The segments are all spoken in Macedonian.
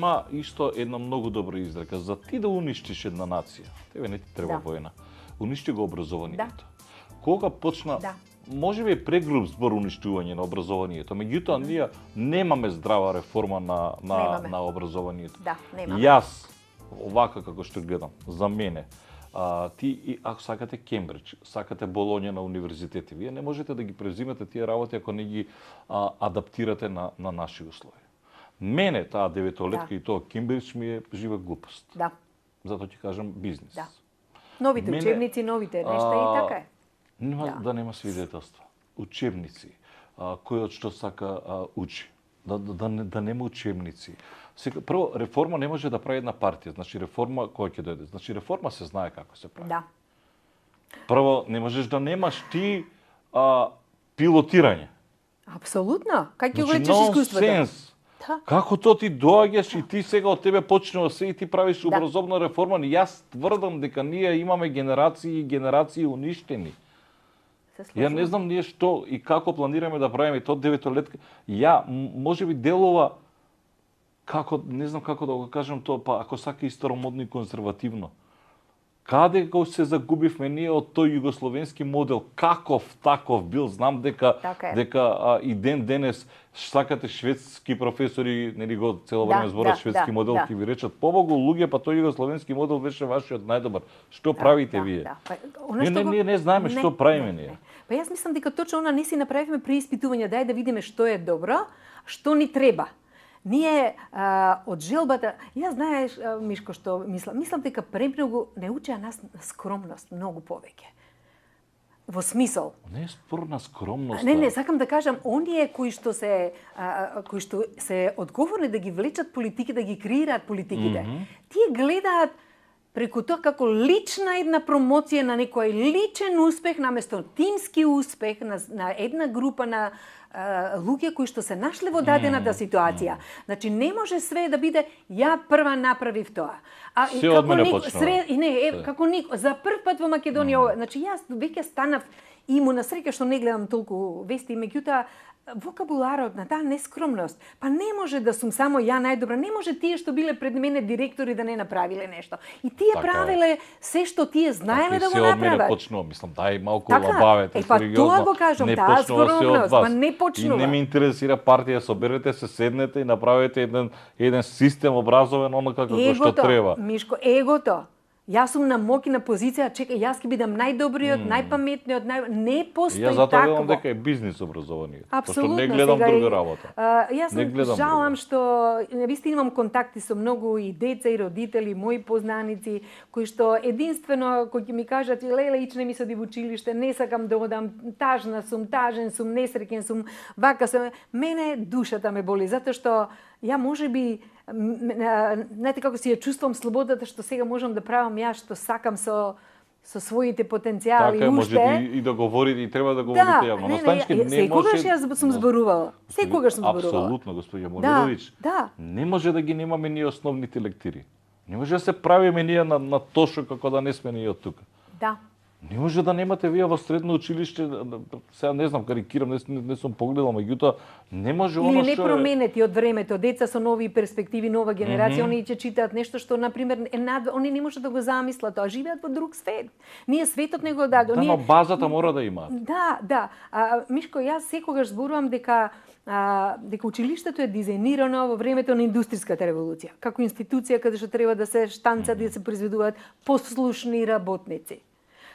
има исто една многу добра изрека. За ти да уништиш една нација, тебе не ти треба војна. Уништи го образованието. Кога почна, може би е прегруб збор уништување на образованието, меѓутоа ние немаме здрава реформа на образованието. Јас, овака како што гледам, за мене, ти, ако сакате Кембридж, сакате Болоња на универзитети, вие не можете да ги презимете тие работи ако не ги адаптирате на наши услови. Мене, таа деветолетка и тоа Кембридж ми е жива глупост. Затоа ќе кажам бизнис. Новите учебници, новите нешта и така е. Да нема свидетелства. Учебници. Кој од што сака учи. Да нема учебници. Прво, реформа не може да прави една партија. Значи, реформа кој ќе дојде? Значи, реформа се знае како се прави. Прво, не можеш да немаш ти пилотирање. Апсолутно. Кај ќе го лечиш искуството? Како то ти доаѓаш и ти сега од тебе почнува се и ти правиш образовна реформа? Јас тврдам дека ние имаме генерации и генерации уништени. Ја не знам ние што и како планираме да правиме тоа деветолетка. Ја можеби делова како не знам како да го кажам тоа, па ако сака и старомодно и конзервативно. Каде го се загубивме ние од тој југословенски модел, каков таков бил, знам дека и денес сакате шведски професори, нели го цело време зборат шведски модел, ќе ви речат побогу луѓе, па тој југословенски модел беше вашиот најдобар. Што правите вие? Ние не знаеме што правиме ние. Па јас мислам дека точно она не си направивме преиспитување, дај да видиме што е добро, што ни треба. Ние од желбата, ја знаеш, Мишко, што мислам дека премногу не учеа нас на скромност многу повеќе. Во смисол. Не е спор на скромност. Не, сакам да кажам, оние кои што се одговорни да ги влечат политики, да ги креираат политиките, тие гледаат преку тоа како лична една промоција на некој личен успех наместо тимски успех на една група на луѓе кои што се нашле во дадената ситуација. Значи не може све да биде ја прва направив тоа. Се од мене почнува. Како за прв пат во Македонија, значи јас веќе станав иму на среќа што не гледам толку вести, меѓутоа вокабуларот на таа нескромност. Па не може да сум само ја најдобра, не може тие што биле пред мене директори да не направиле нешто. И тие правеле се што тие знаеле да го направат. Се од мене почнува, мислам, дај малку лабавете. Па тоа го кажам, таа скромност, па не почнува. И не ме интересира партија, соберете се, седнете и направете еден систем образовен онака како што треба. Мишко, егото. Јас сум на моќ на позиција, чекај, јас ќе бидам најдобриот, најпаметниот, не постои такво. Јас затоа велам дека е бизнис образование. Апсолутно, пошто не гледам друга работа. Јас жалам што вистина имам контакти со многу и деца и родители, мои познаници, кои што единствено кои ќе ми кажат леле ичне ми се оди во училиште, не сакам да одам, тажен сум, несреќен сум, вака сум. Мене душата ме боли затоа што ја можеби знаете како си ја чувствувам слободата што сега можам да правам јас што сакам со своите потенцијали така, уште. Така може и да говорите и треба да говорите јавно. Но Станички не секогаш јас сум зборувала. Секогаш сум зборувала. Апсолутно, господине Молиновиќ. Не може да ги немаме ние основните лектири. Не може да се правиме ние на тошо како да не сме ние од тука. Не може да немате вие во средно училиште, сега не знам, карикирам, не сум погледал, меѓутоа не може оно што или не променети од времето, деца со нови перспективи, нова генерација, они ќе читаат нешто што на пример они не може да го замислат, тоа живеат во друг свет. Ние светот не го даде. Но базата мора да има. Да. Мишко, јас секогаш зборувам дека училиштето е дизајнирано во времето на индустријската револуција, како институција каде што треба да се штанцат и да се произведуваат послушни работници.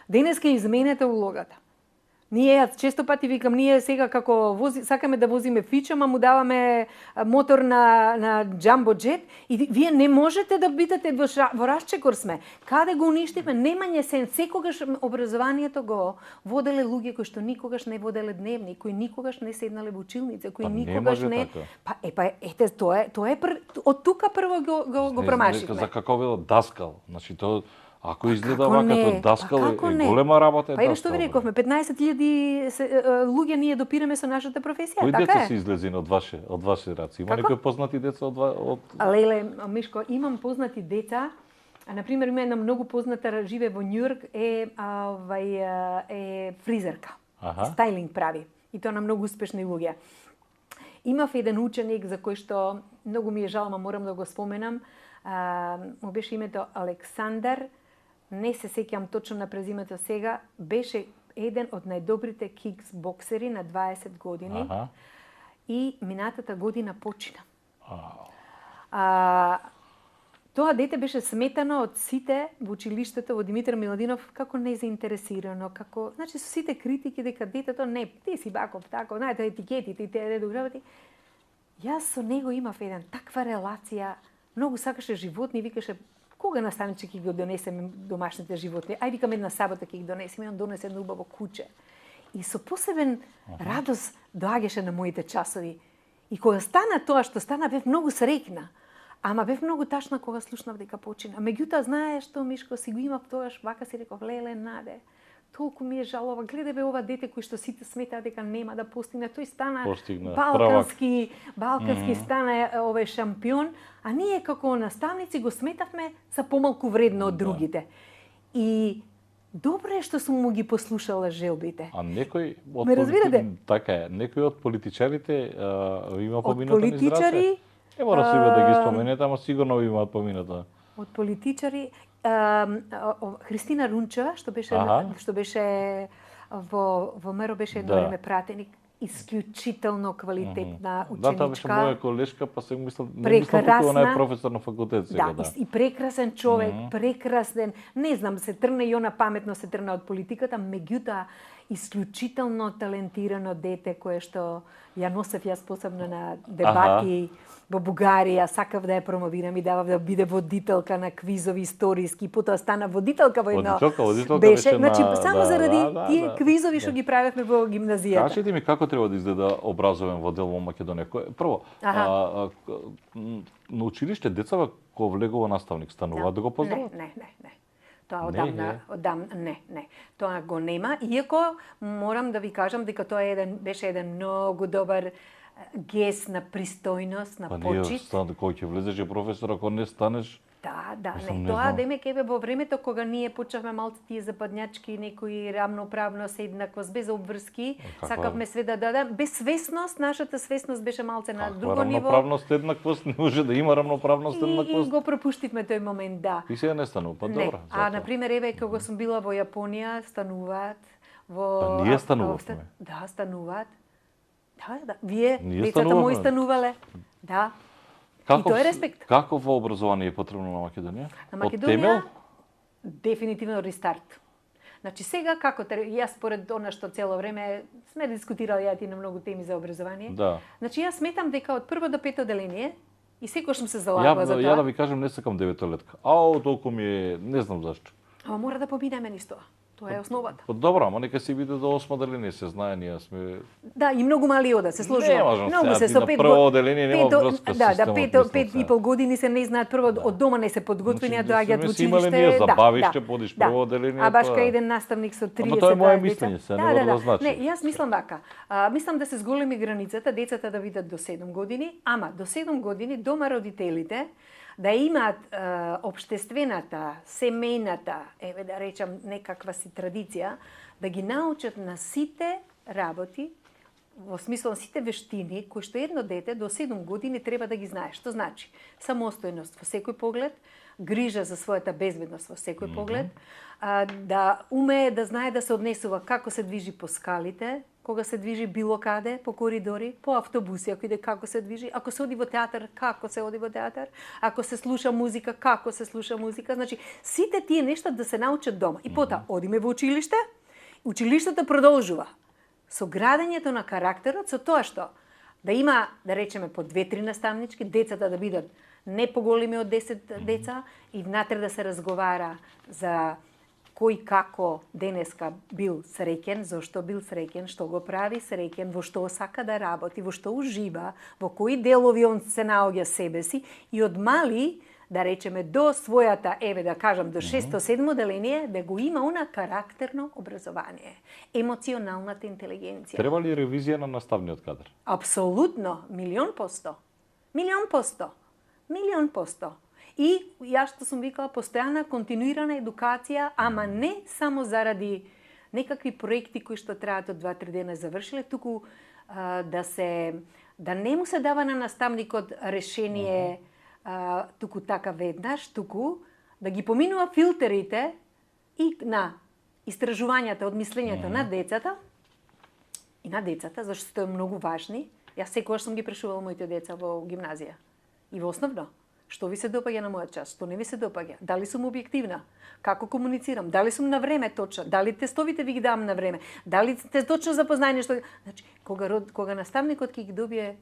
Денеска изменете улогата. Ние често пати викам, ние сега како сакаме да возиме фича, му даваме мотор на джамбо джет и вие не можете да бидете во расчекор сме. Каде го уништивме? Немање сен. Секогаш образованието го воделе луѓе кои што никогаш не воделе дневник, кои никогаш не седнале во училница, кои никогаш не. Ете тоа е од тука прво го промашивме. За како било даскал, значи тоа ако изгледа вака како даскал е голема работа е даскал. Па што ви рековме, 15.000 луѓе ние допираме со нашата професија, така е. Кои деца се излезени од ваше раци? Има некои познати деца од Леле, Мишко, имам познати деца. На пример, има една многу позната, живе во Њујорк, е фризерка. Стайлинг прави. И тоа на многу успешни луѓе. Имав еден ученик за кој што многу ми е жал, ма морам да го споменам. Му беше името Александар, не се сеќам точно на презимето сега, беше еден од најдобрите кикбоксери на 20 години. И минатата година почина. Тоа дете беше сметано од сите во училиштето во Димитар Миладинов како незаинтересирано, како, значи со сите критики дека детето не, ти си баков, тако, знаете етикетите и тие редогравати. Јас со него имав еден таква релација, многу сакаше животни, викаше кога наставниче ќе ги донесеме домашните животни. Ај викам една сабота ќе ги донесеме, он донесе едно убаво куче. И со посебен радост доаѓаше на моите часови. И кога стана тоа што стана, бев многу среќна. Ама бев многу ташна кога слушнав дека почина. Меѓутоа, знаеш што, Мишко, си го имав тогаш, вака си реков, леле, наде. Толку ми е жалова. Гледај бе ова дете кој што сите сметаа дека нема да постигне. Тој стана балкански стана овој шампион, а ние како наставници го сметавме за помалку вредно од другите. И добро е што сум му ги послушала желбите. А некој од така е, некој од политичарите има помината низ здравце? Не мора себе да ги споменете, ама сигурно имаат помината. Од политичари Христина Рунчева, што беше во МРО, беше едно време пратеник, исклучително квалитетна ученичка. Да, таа беше моја колешка, па се мислам, не мислам дека она е професор на факултет сега, да. И прекрасен човек, прекрасен, не знам, се тргна и она паметно се тргна од политиката, меѓутоа исклучително талентирано дете кое што ја носев јас посебно на дебати во Бугарија, сакав да ја промовирам и давав да биде водителка на квизови историски, потоа стана водителка во едно. Водителка беше, значи само заради тие квизови што ги правевме во гимназијата. Кажете ми како треба да изгледа образовен водел во Македонија? Прво, на училиште децава кога влегува наставник стануваат да го поздрават? Не. Тоа одамна, не. Тоа го нема, иако морам да ви кажам дека тоа беше еден многу добар гест на пристојност, на почит. Па ние, кој ќе влезеш професор, ако не станеш? Да, не. Тоа демек еве во времето кога ние почнавме малку тие западњачки, некои рамноправност, еднаквост, без обврски, сакавме све да дадам, без свесност, нашата свесност беше малце на друго ниво. Рамноправност, еднаквост, не може да има рамноправност, еднаквост. И го пропуштивме тој момент, да. И сега не станува, па добро. А на пример еве кога сум била во Јапонија, стануваат во ние станувавме. Да, стануваат. Да. Вие, децата мои станувале. Да. И тоа е респект. Какво образование е потребно на Македонија? На Македонија дефинитивно рестарт. Значи сега како јас според она што цело време сме дискутирали ја ти на многу теми за образование. Да. Значи јас сметам дека од прво до пето одделение и секогаш сум се залагала за тоа. Ја да ви кажам, не сакам деветолетка. Толку ми е, не знам зашто. Ама мора да поминеме низ тоа. Тоа е основата. Добро, ама нека си биде до 8 деление, се знае, ние сме... Да, и многу мали ода, се сложува. Не можам сега, на прво оделение нема врска со системот. Да, 5,5 години се не знаат прво, од дома не се подготвени, доаѓаат во училиште. Имале ние забавиште, подиш прво оделение. А баш кај еден наставник со 30 деца. Ама тоа е моје мислење, се не мора да значи. Не, јас мислам вака. Мислам да се зголеми границата, децата да видат до 7 години, ама до 7 години дома родителите да имаат општествената, семејната, еве да речам некаква си традиција, да ги научат на сите работи, во смисло на сите вештини, кои што едно дете до 7 години треба да ги знае. Што значи? Самостојност во секој поглед, грижа за својата безбедност во секој поглед, да умее да знае да се однесува како се движи по скалите, кога се движи било каде, по коридори, по автобуси, ако иде како се движи, ако се оди во театар, како се оди во театар, ако се слуша музика, како се слуша музика. Значи, сите тие нешта да се научат дома. И потоа, одиме во училиште, училиштето продолжува со градењето на карактерот, со тоа што да има, да речеме, по 2-3 наставнички, децата да бидат не поголеми од 10 деца и внатре да се разговара за кој како денеска бил среќен, зошто бил среќен, што го прави среќен, во што сака да работи, во што ужива, во кои делови он се наоѓа себе си и од мали, да речеме, до својата, еве да кажам, до 6-7 деление, да го има она карактерно образование, емоционалната интелигенција. Треба ли ревизија на наставниот кадар? Апсолутно, 1,000%. 1,000%. 1,000%. И јас што сум викала, постојана континуирана едукација, ама не само заради некакви проекти кои што траат од 2-3 дена завршиле, туку да се да не му се дава на наставникот решение туку така веднаш, туку да ги поминува филтерите и на истражувањата од мислењето на децата и на децата, зашто е многу важни. Јас секогаш сум ги прашувала моите деца во гимназија и во основно. Што ви се допаѓа на мојот час, што не ви се допаѓа? Дали сум објективна? Како комуницирам? Дали сум на време точно? Дали тестовите ви ги давам на време? Дали сте точно запознаени што... Значи, кога наставникот ќе ги добие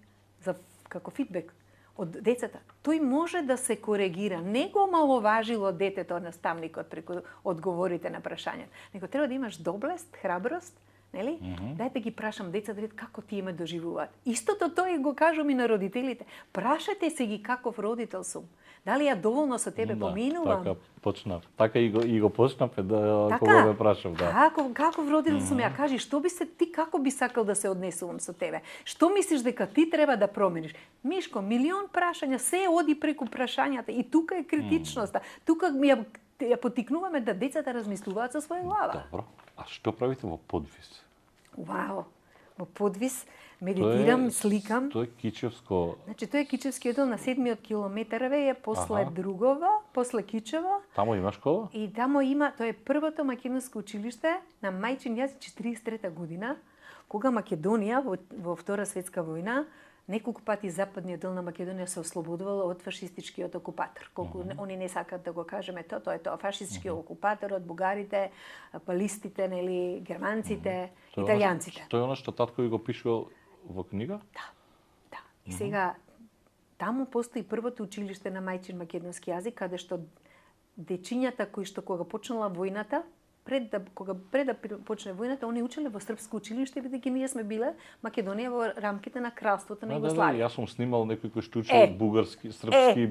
како фидбек од децата, тој може да се коригира. Не го маловажило детето наставникот преку одговорите на прашањата. Него треба да имаш доблест, храброст, нели? Дај да ги прашам децата како тие ме доживуваат. Истото тој го кажам и на родителите. Прашате се ги каков родител сум. Дали ја доволно со тебе поминувам? Така почнав. Така и го почнав кога ме прашав, да. Каков родител сум ја? Кажи, што би се ти како би сакал да се однесувам со тебе? Што мислиш дека ти треба да промениш? Мишко, милион прашања, се оди преку прашањата и тука е критичноста. Тука ја потикнуваме да децата размислуваат со своја глава. Добро. А што правите во подвис? Вау! Во подвис медитирам, сликам. Тоа е Кичевско. Значи, тоа е Кичевски оддел на 7-миот километар е после Другово, после Кичево. Тамо има школа? И тамо има, тоа е првото македонско училиште на мајчин јазик 43-та година, кога Македонија во Втора светска војна неколку пати западниот дел на Македонија се ослободувала од фашистичкиот окупатор. Колку они не сакат да го кажеме тоа е тоа. Фашистичкиот окупатор од бугарите, палистите, нели, германците, италијанците. Тоа е она што татко ви го пишувал во книга? Да. И сега таму постои првото училиште на мајчин македонски јазик, каде што дечињата кои што кога почнала војната, пред да почне војната, они учеле во српско училиште, бидејќи ние сме биле Македонија во рамките на кралството на Југославија. Јас сум снимал некои кои што учел бугарски, српски,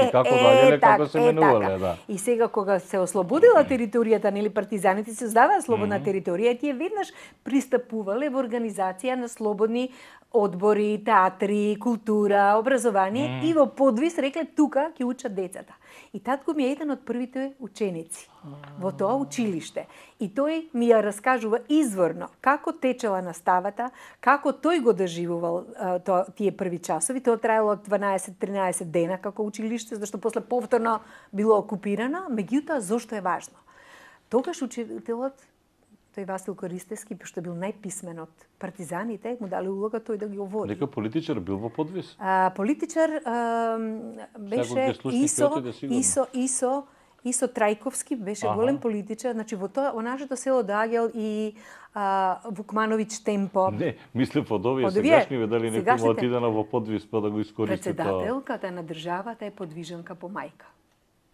како дале, како се менувале, да. И сега кога се ослободила територијата, нели партизаните се создаваа слободна територија, тие веднаш пристапувале во организација на слободни одбори, театри, култура, образование и во подвис рекле тука ќе учат децата. И татко ми е еден од првите ученици во тоа училиште. И тој ми ја раскажува изворно како течела наставата, како тој го доживувал тие први часови. Тоа траело 12-13 дена како училиште, зашто после повторно било окупирано, меѓутоа зошто е важно? Тогаш учителот, тој Васил Користевски, што бил најписмен од партизаните, му дали улога тој да ги говори. Некој политичар бил во подвис? Политичар беше Исо Трајковски, беше голем политичар. Значи во нашето село доаѓал и Вукмановиќ Темпо. Не, мислев од овие сегашни, дали некој му отидена во подвис па да го искористи тоа. Председателката на државата е подвиженка по мајка.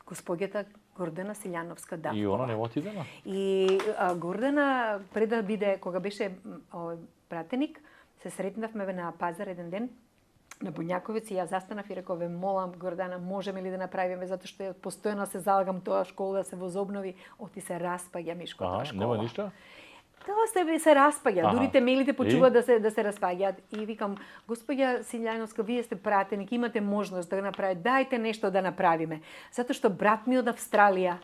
Госпоѓата Гордана Силјановска Давкова. И она не отидена? И Гордана, пред да биде, кога беше пратеник, се сретнавме на пазар еден ден, на Бунјаковиц, и ја застанав и реков, молам Гордана, можеме ли да направиме, затоа што ја постојано се залагам тоа школа да се возобнови, оти се распаѓа Мишко тоа школа. Нема ништо? Тоа се распаѓа, дури темелите почуваат да се распаѓаат. И викам, господја Силјановска, вие сте пратеник, имате можност да го направите, дајте нешто да направиме. Затоа што брат ми од Австралија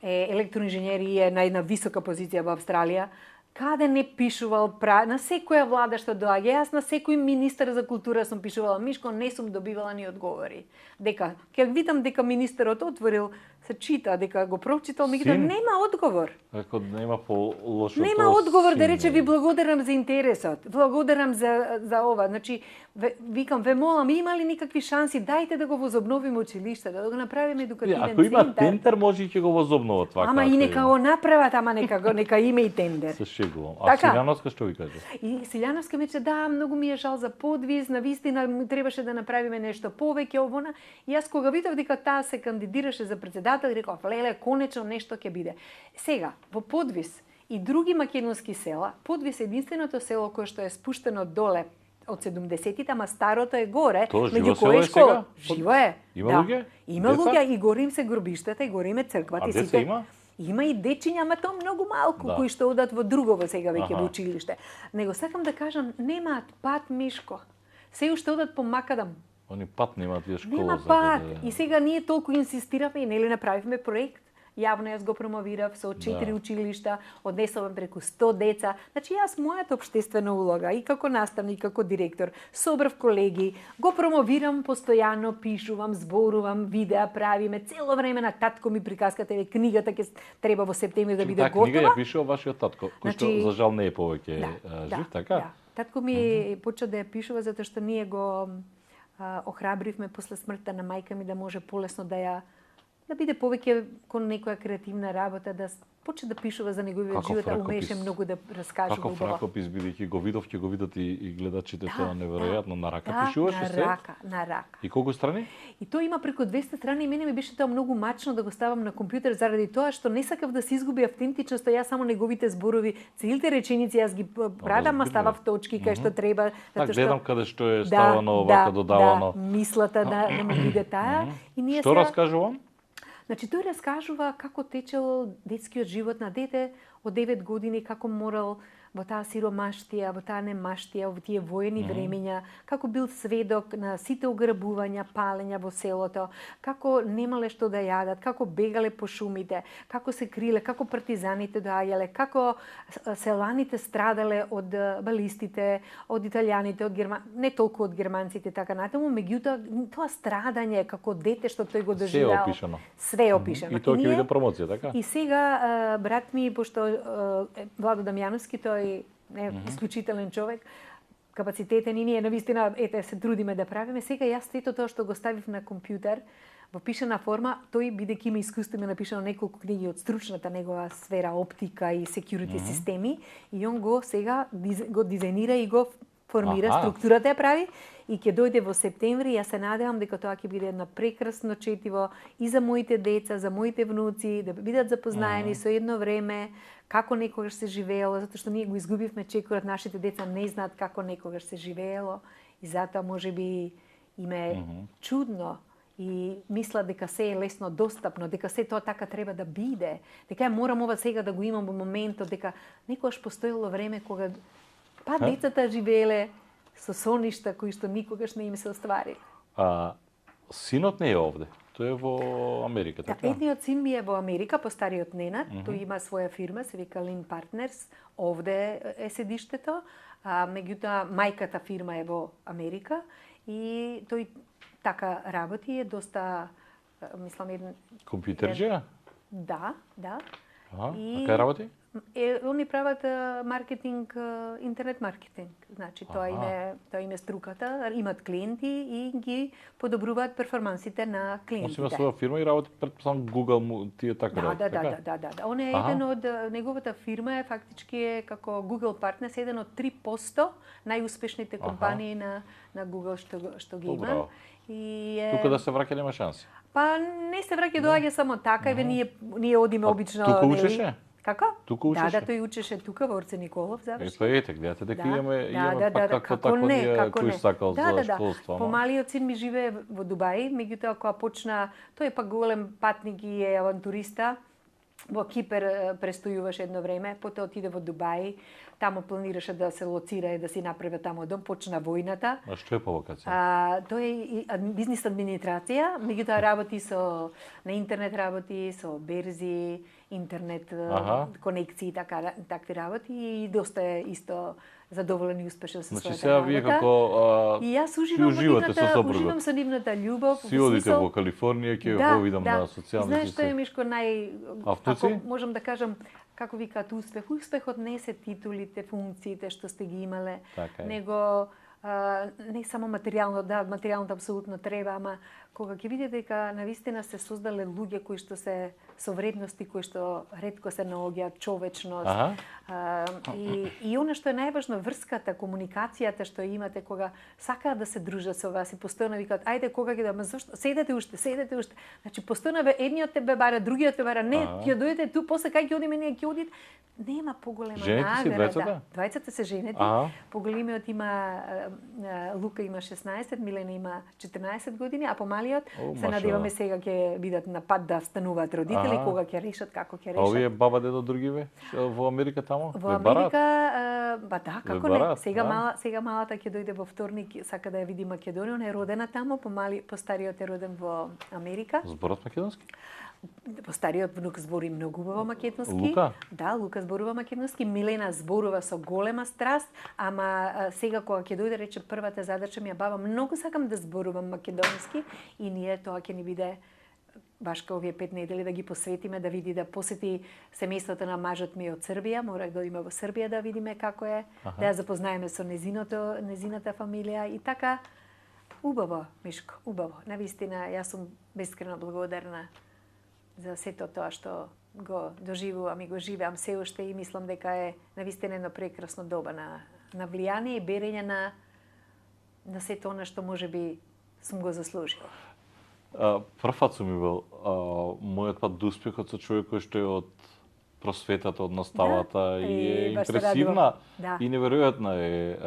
е електроинженер и е на една висока позиција во Австралија, каде не пишувал на секоја влада што доаѓа. Јас на секој министер за култура сум пишувала, Мишко, не сум добивала ни одговори. Дека, ќе видам дека министерот отворил, се чита, дека го прочитал, меѓутоа нема одговор. Реко, нема по-лошо. Нема одговор да рече, ви благодарам за интересот, благодарам за ова. Значи, викам, ве молам, има ли никакви шанси, дајте да го возобновиме училиште, да го направиме едукативен центар. Ако има тендер, може и ќе го возобноват това. Ама и нека го направат, ама нека има и тендер. Се шегувам. А Силјановска што ви каже? И Силјановска ми че, да, многу ми е жал за подвис, навистина требаше да направиме нешто повеќе овона. И јас кога видов дека таа се кандидираше за председател, реков, леле, конечно нешто ќе биде. Сега, во Подвис и други македонски села, Подвис е единственото село кое што е спуштено доле од 70-тите, ама старото е горе, меѓу кое школа. Живо е. Има луѓе? Има луѓе и горе им се гробиштата, и горе им е црквата. А деца има? Има и дечиња, ама тоа многу малку, кои што одат во другово сега веќе во училиште. Него сакам да кажам, немаат пат, Мишко. Се уште одат по макадам. Они пат немаат вие школа. Нема пат. И сега ние толку инсистираме и нели направивме проект. Јавно јас го промовирав со 4 училишта, однесувам преку 100 деца. Значи јас мојата општествена улога и како наставник, како директор, собрав колеги, го промовирам постојано, пишувам, зборувам, видеа правиме, цело време на татко ми приказката, книгата ќе треба во септември да биде готова. Книга ја пишува вашиот татко, кој што за жал не е повеќе жив, така? Да. Татко ми почна да ја пишува затоа што ние го охрабривме после смртта на мајка ми да може полесно да биде повеќе кон некоја креативна работа, да почне да пишува за неговиот живот, а умееше многу да раскаже убаво. Како ракопис, бидејќи го видов, ќе го видат и гледачите, тоа неверојатно. На рака пишуваше се? На рака. И колку страни? И тоа има преку 200 страни и мене ми беше тоа многу мачно да го ставам на компјутер заради тоа што не сакав да се изгуби автентичноста, јас само неговите зборови, целите реченици јас ги правам, а ставав точки кај што треба, затоа што гледам каде што е ставано овака додавано. Да, мислата да ми биде таа и ние што раскажувам? Значи, тој раскажува како течел детскиот живот на дете од 9 години, како морал во таа сиромаштија, во таа немаштија, во тие воени времења, како бил сведок на сите ограбувања, палења во селото, како немале што да јадат, како бегале по шумите, како се криле, како партизаните доаѓале, како селаните страдале од балистите, од италијаните, не толку од германците така натаму, меѓутоа тоа страдање како дете што тој го доживеал. Се опишано. Све опишано. И тоа ќе биде промоција, така? И сега брат ми, пошто Владо Дамјановски, тој е исклучителен човек, капацитетен и ние навистина се трудиме да правиме. Сега јас сето тоа што го ставив на компјутер во пишана форма, тој бидејќи има искуство има напишано неколку книги од стручната негова сфера оптика и security системи и он го сега го дизајнира и го формира, структурата ја прави и ќе дојде во септември. Јас се надевам дека тоа ќе биде едно прекрасно четиво и за моите деца, за моите внуци, да бидат запознаени со едно време како некогаш се живеело, затоа што ние го изгубивме чекорот, нашите деца не знаат како некогаш се живеело и затоа можеби им е чудно и мислат дека се е лесно достапно, дека се тоа така треба да биде, дека ја морам ова сега да го имам во моментот, дека некогаш постоело време кога децата живееле со соништа кои што никогаш не им се остварили. Синот не е овде. Тој е во Америка, така? Да, едниот син ми е во Америка, постариот Ненад. Тој има своја фирма, се вика Lean Partners. Овде е седиштето. Меѓутоа, мајката фирма е во Америка. И тој така работи, е доста, мислам, компјутерџија? Да. А кај работи? Они прават маркетинг, интернет маркетинг. Значи, тоа им е струката, имат клиенти и ги подобруваат перформансите на клиентите. Он има своја фирма и работи пред Google тие така работи. Да. Он е еден од неговата фирма е фактички како Google Partners, еден од 3% најуспешните компании на Google што ги има. Тука да се враќа нема шанси. Па не се враќа, доаѓа само така, ние одиме обично. Тука учеше? Како? Тука учеше? Да, тој учеше тука во Орце Николов, заврши. Гледате дека имаме пак такво ние кој сакал за школство. Помалиот син ми живее во Дубај, меѓутоа кога почна, тој е пак голем патник и е авантуриста. Во Кипер престојуваше едно време, потоа отиде во Дубај, таму планираше да се лоцира и да си направи таму дом, почна војната. А што е по вакација? Тој е бизнис администрација, меѓутоа работи на интернет работи, со берзи, интернет конекции, такви работи и доста е исто задоволен и успешен со својата работа. Значи сега вие како и јас уживам со нивната љубов. Си одите во Калифорнија, ќе го видам на социјалните. Знаеш што е, Мишко, ако можам да кажам, како викаат успех. Успехот не се титулите, функциите што сте ги имале, него не само материјално, материјалното апсолутно треба, ама кога ќе видите дека навистина се создале луѓе кои што се со вредности кои што ретко се наоѓаат, човечност. И она што е најважно, врската, комуникацијата што имате кога сакаат да се дружат со вас и постојано викаат ајде кога ќе да зашто седете уште. Значи постојано едниот те бара, другиот те бара, не, ќе дојдете ту, после кај ќе одиме ние ќе одите. Нема поголема награда. Двајцата се женети. Поголемиот има Лука има 16, Милена има 14 години, а помалиот се надеваме сега ќе бидат на пат да стануваат родители, кога ќе решат, како ќе решат. А овие баба, дедо, другиве во Америка таму? Во Америка, како не. Сега малата ќе дојде во вторник, сака да ја види Македонија, она е родена таму, постариот е роден во Америка. Зборот македонски? Стариот внук збори многу убаво македонски. Лука? Да, Лука зборува македонски. Милена зборува со голема страст, ама сега кога ќе дојде, рече, првата задача ми ја баба, многу сакам да зборувам македонски и ние тоа ќе ни биде баш као овие 5 недели да ги посветиме, да види, да посети семејството на мажот ми од Србија, мора да одиме во Србија да видиме како е, да ја запознаеме со незината фамилија и така. Убаво, Мишко, убаво. Навистина, јас сум бескрено благодарна за сето тоа што го доживувам и го живеам се уште и мислам дека е навистина едно прекрасно доба на влијание и берење на сето она што можеби сум го заслужила. Прв пат сум бил мојот пат до успехот со човек кој што е од просветата, од наставата и е импресивна и неверојатна е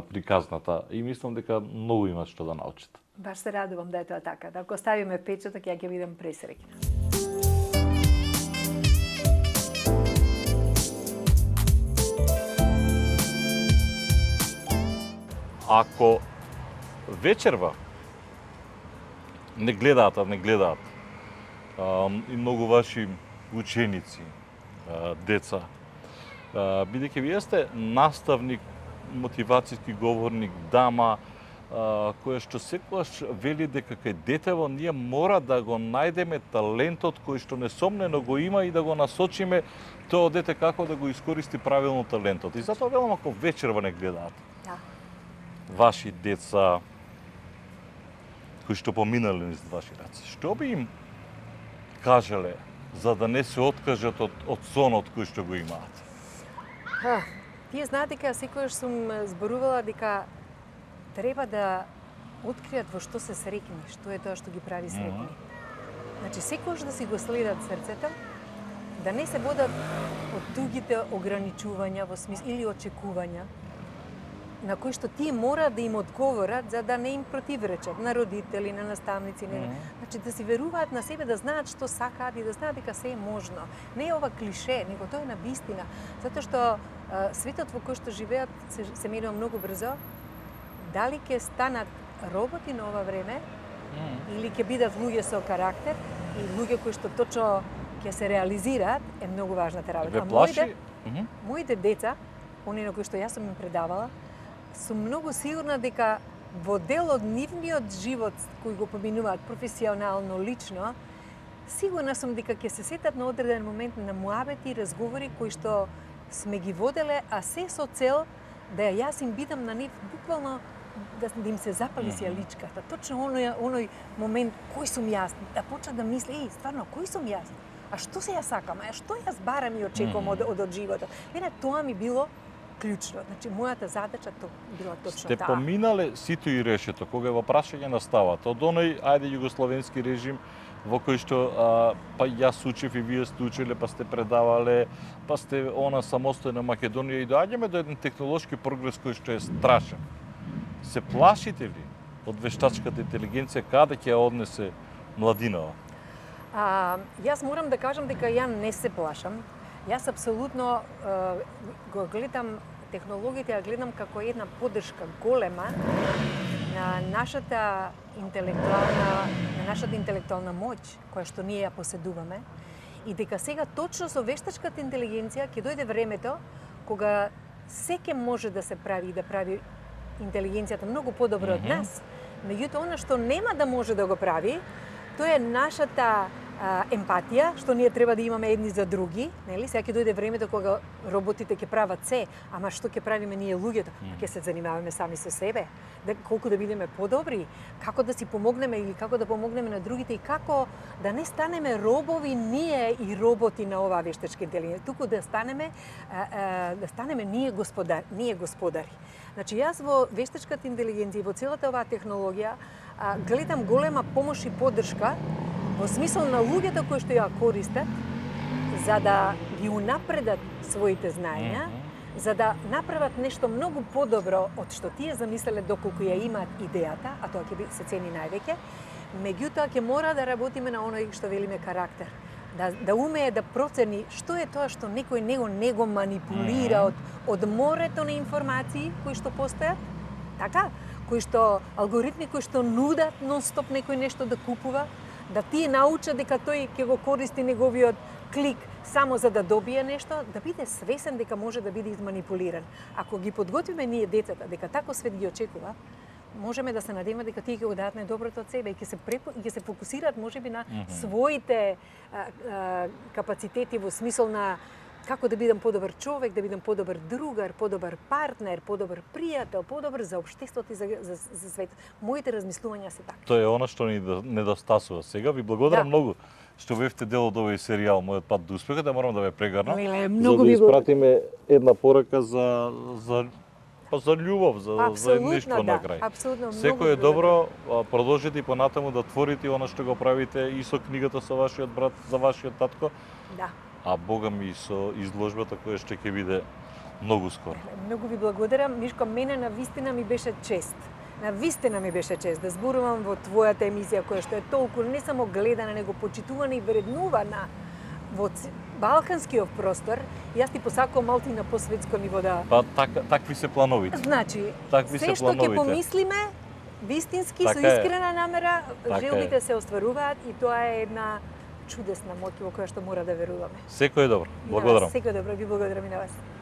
приказната и мислам дека многу има што да научат. Баш се радувам да е тоа така. Да ако оставиме печаток, ја ќе бидам пресреќна. Ако вечерва не гледаат и многу ваши ученици, деца, бидејќи вие сте наставник, мотивацијски говорник, дама, која што секогаш вели дека кај детево ние мора да го најдеме талентот кој што несомнено го има и да го насочиме тоа дете како да го искористи правилно талентот. И затоа велам ако вечерва не гледаат. Да. Ваши деца кои што поминале низ ваши раце, што би им кажале за да не се откажат од сонот кој што го имаат? Тие знаат дека секогаш сум зборувала дека треба да откријат во што се среќни, што е тоа што ги прави среќни. Значи секогаш да си го следат срцето, да не се водат од тугите ограничувања во смисла или очекувања на кои што тие мора да им одговорат за да не им противречат на родители, на наставници, значи да си веруваат на себе, да знаат што сакаат и да знаат дека се е можно. Не е ова клише, него тоа е на вистина, затоа што светот во кој што живеат се менува многу брзо. Дали ќе станат роботи на ова време или ќе бидат луѓе со карактер и луѓе кои што точно ќе се реализираат е многу важната работа. Моите деца, оние на кои што јас сум им предавала, сум многу сигурна дека во дел од нивниот живот кој го поминуваат професионално, лично, сигурна сум дека ќе се сетат на одреден момент на муабети и разговори кои што сме ги воделе, а се со цел да јас им бидам на нив буквално да им се запали сијаличката. Точно оној момент кој сум јас, да почнат да мисли, стварно, кој сум јас? А што се ја сакам? А што јас барам и очекувам од животот? Мене тоа ми било клучно. Значи, мојата задача била точно таа. Сте поминале сито и решето, кога во прашање на ставата, од оној, југословенски режим, во кој што па јас учев и вие сте учеле, па сте предавале, па сте она самостојна Македонија и доаѓаме до еден технолошки прогрес кој што е страшен. Се плашите ли од вештачката интелигенција, каде ќе ја однесе младинава? Јас морам да кажам дека ја не се плашам. Јас апсолутно го гледам технологиите, ја гледам како една поддршка голема на нашата интелектуална моќ која што ние ја поседуваме и дека сега точно со вештачката интелигенција ќе дојде времето кога секој може да се прави и да прави интелигенцијата многу подобро од нас. Меѓутоа, она што нема да може да го прави, тоа е нашата емпатија, што ние треба да имаме едни за други, нели? Сега ќе дојде времето кога роботите ќе прават се, ама што ќе правиме ние луѓето? Ќе се занимаваме сами со себе, колку да бидеме подобри, како да си помогнеме или како да помогнеме на другите и како да не станеме робови ние и роботи на оваа вештачка интелигенција, туку да станеме ние господари. Значи јас во вештачката интелигенција и во целата оваа технологија гледам голема помош и поддршка во смисол на луѓето кои што ја користат за да ги унапредат своите знаења, за да направат нешто многу подобро од што тие замислеле доколку ја имаат идејата, а тоа ќе се цени највеќе, меѓутоа ќе мора да работиме на оној што велиме карактер. Да умее да процени што е тоа што некој не го манипулира од морето на информации кои што постојат, така? Кои што алгоритми кои што нудат нон-стоп некој нешто да купува, да тие научат дека тој ќе го користи неговиот клик само за да добие нешто, да биде свесен дека може да биде изманипулиран. Ако ги подготвиме ние децата дека тако свет ги очекува, можеме да се надеваме дека тие ќе го дадат најдоброто од себе и ќе се фокусираат можеби на своите капацитети во смисол на како да бидам подобар човек, да бидам подобар другар, подобар партнер, подобар пријател, подобар за општеството и за свет. Моите размислувања се така. Тоа е она што ни недостасува. Сега ви благодарам многу што бевте дел од овој серијал Мојот пат до успехот, да морам да ве прегарнам. Многу ви испратиме една порака за љубов, за заедништво на крај. Апсолутно, Секој е добро, продолжите и понатаму да творите она што го правите и со книгата со вашиот брат, за вашиот татко. Да. А Бога ми со изложбата која што ќе биде многу скоро. Многу ви благодарам. Мишко, мене на вистина ми беше чест. На вистина ми беше чест да зборувам во твојата емисија која што е толку не само гледана, него почитувана и вреднувана во балканскиот простор. Јас ти посакувам малку и на посветско ниво да... Па такви се плановите. Значи, такви се што ќе помислиме, вистински, со искрена намера, желбите се остваруваат и тоа е една чудесна моќ во која што мора да веруваме. Секој е добро. Благодарам. Секој е добро, ви благодарам и на вас.